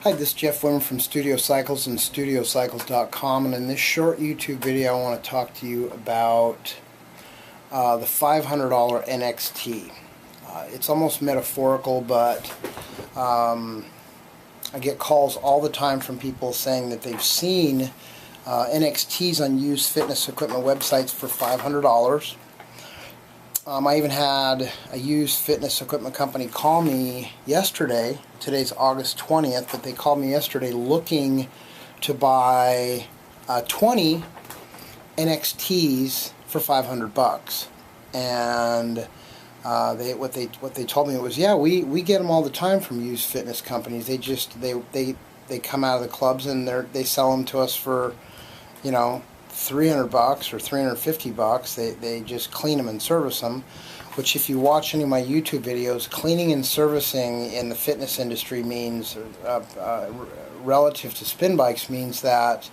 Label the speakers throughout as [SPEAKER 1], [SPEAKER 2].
[SPEAKER 1] Hi, this is Jeff Wimmer from Studio Cycles and StudioCycles.com, and in this short YouTube video I want to talk to you about the $500 NXT. It's almost metaphorical, but I get calls all the time from people saying that they've seen NXTs on used fitness equipment websites for $500. I even had a used fitness equipment company call me yesterday. Today's August 20th, but they called me yesterday looking to buy 20 NXTs for $500. And what they told me was, yeah, we get them all the time from used fitness companies. They come out of the clubs and they sell them to us for, you know, $300 or $350. They just clean them and service them, which, if you watch any of my YouTube videos, cleaning and servicing in the fitness industry means, relative to spin bikes, means that,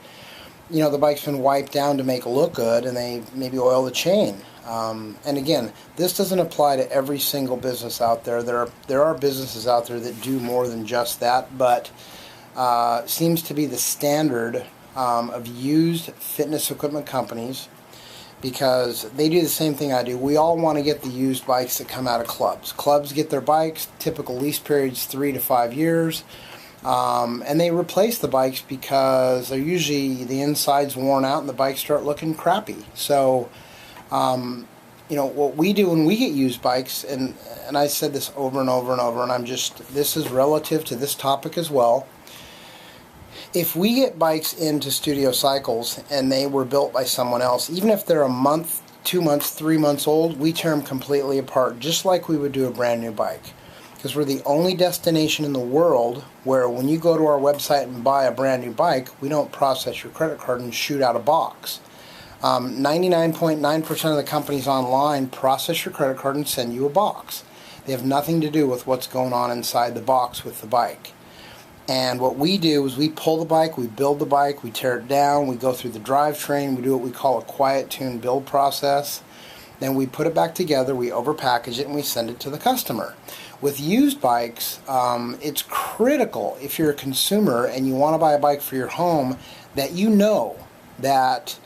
[SPEAKER 1] you know, the bike's been wiped down to make it look good, and they maybe oil the chain. And again, this doesn't apply to every single business out there. There are businesses out there that do more than just that, but seems to be the standard of used fitness equipment companies, because they do the same thing I do. We all want to get the used bikes that come out of clubs. Clubs get their bikes, typical lease periods 3 to 5 years, and they replace the bikes because they're usually, the inside's worn out and the bikes start looking crappy. So you know, what we do when we get used bikes, and I said this over and over and over, and this is relative to this topic as well. If we get bikes into Studio Cycles and they were built by someone else, even if they're a month, 2 months, 3 months old, we tear them completely apart, just like we would do a brand new bike. Because we're the only destination in the world where, when you go to our website and buy a brand new bike, we don't process your credit card and shoot out a box. 99.9% of the companies online process your credit card and send you a box. They have nothing to do with what's going on inside the box with the bike. And what we do is we pull the bike, we build the bike, we tear it down, we go through the drivetrain, we do what we call a quiet tune build process. Then we put it back together, we overpackage it, and we send it to the customer. With used bikes, it's critical, if you're a consumer and you want to buy a bike for your home, that you know that,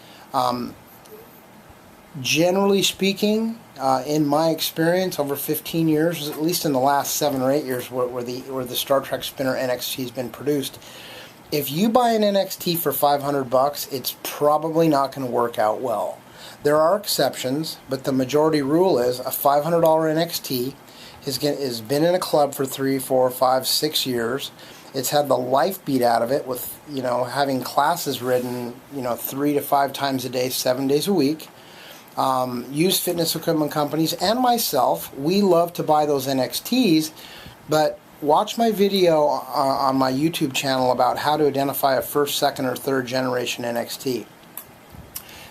[SPEAKER 1] generally speaking, in my experience over 15 years, at least in the last 7 or 8 years where the Star Trek spinner NXT has been produced, if you buy an NXT for $500, it's probably not going to work out well. There are exceptions, but the majority rule is a $500 NXT has been in a club for 3, 4, 5, 6 years. It's had the life beat out of it with, you know, having classes ridden, you know, 3 to 5 times a day, 7 days a week. Used fitness equipment companies and myself, we love to buy those NXTs, but watch my video on my YouTube channel about how to identify a first, second, or third generation NXT.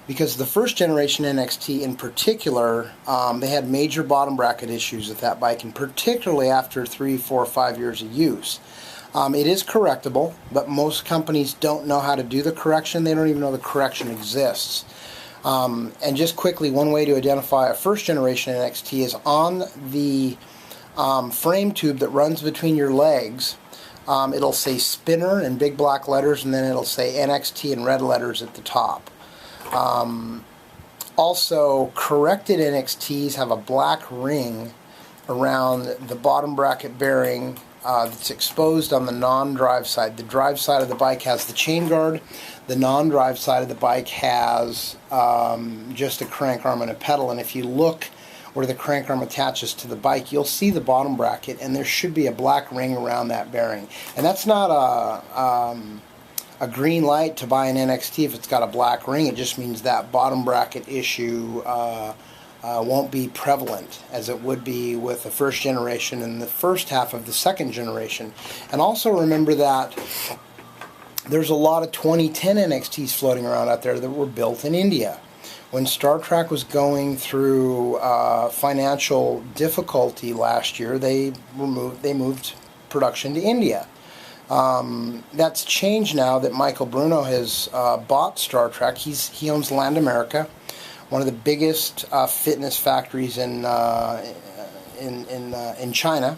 [SPEAKER 1] Because the first generation NXT in particular, they had major bottom bracket issues with that bike, and particularly after 3, 4, 5 years of use. It is correctable, but most companies don't know how to do the correction. They don't even know the correction exists. And just quickly, one way to identify a first generation NXT is on the frame tube that runs between your legs. It'll say spinner in big black letters, and then it'll say NXT in red letters at the top. Also, corrected NXTs have a black ring around the bottom bracket bearing that's exposed on the non-drive side. The drive side of the bike has the chain guard. The non-drive side of the bike has just a crank arm and a pedal. And if you look where the crank arm attaches to the bike, you'll see the bottom bracket, and there should be a black ring around that bearing. And that's not a green light to buy an NXT if it's got a black ring. It just means that bottom bracket issue won't be prevalent as it would be with the first generation and the first half of the second generation. And also remember that there's a lot of 2010 NXTs floating around out there that were built in India. When Star Trek was going through financial difficulty last year, they moved production to India. That's changed now that Michael Bruno has bought Star Trek. He owns Land America, one of the biggest fitness factories in China,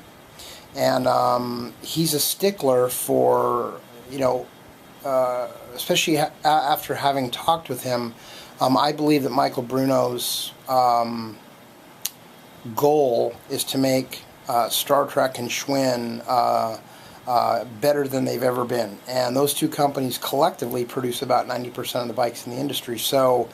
[SPEAKER 1] And he's a stickler for, especially after having talked with him. I believe that Michael Bruno's goal is to make Star Trek and Schwinn better than they've ever been. And those two companies collectively produce about 90% of the bikes in the industry. So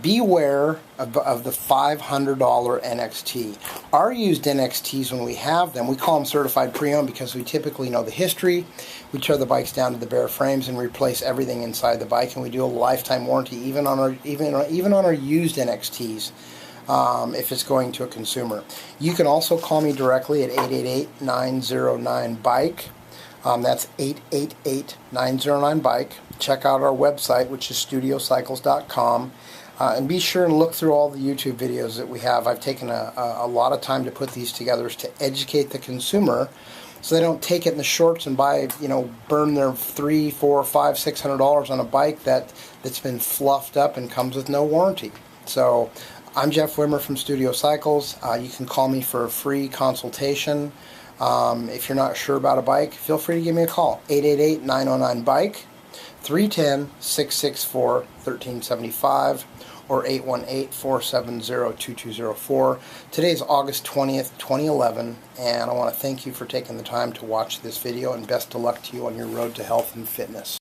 [SPEAKER 1] beware of the $500 NXT. Our used NXTs, when we have them, we call them certified pre-owned because we typically know the history. We tear the bikes down to the bare frames and replace everything inside the bike, and we do a lifetime warranty even on our used NXTs. If it's going to a consumer. You can also call me directly at 888-909-BIKE. That's 888-909-BIKE. Check out our website, which is studiocycles.com. And be sure and look through all the YouTube videos that we have. I've taken a lot of time to put these together to educate the consumer so they don't take it in the shorts and burn their $300, $400, $500, $600 on a bike that's been fluffed up and comes with no warranty. So I'm Jeff Wimmer from Studio Cycles. You can call me for a free consultation. If you're not sure about a bike, feel free to give me a call. 888-909-BIKE, 310-664-1375, or 818-470-2204. Today is August 20th, 2011, and I want to thank you for taking the time to watch this video, and best of luck to you on your road to health and fitness.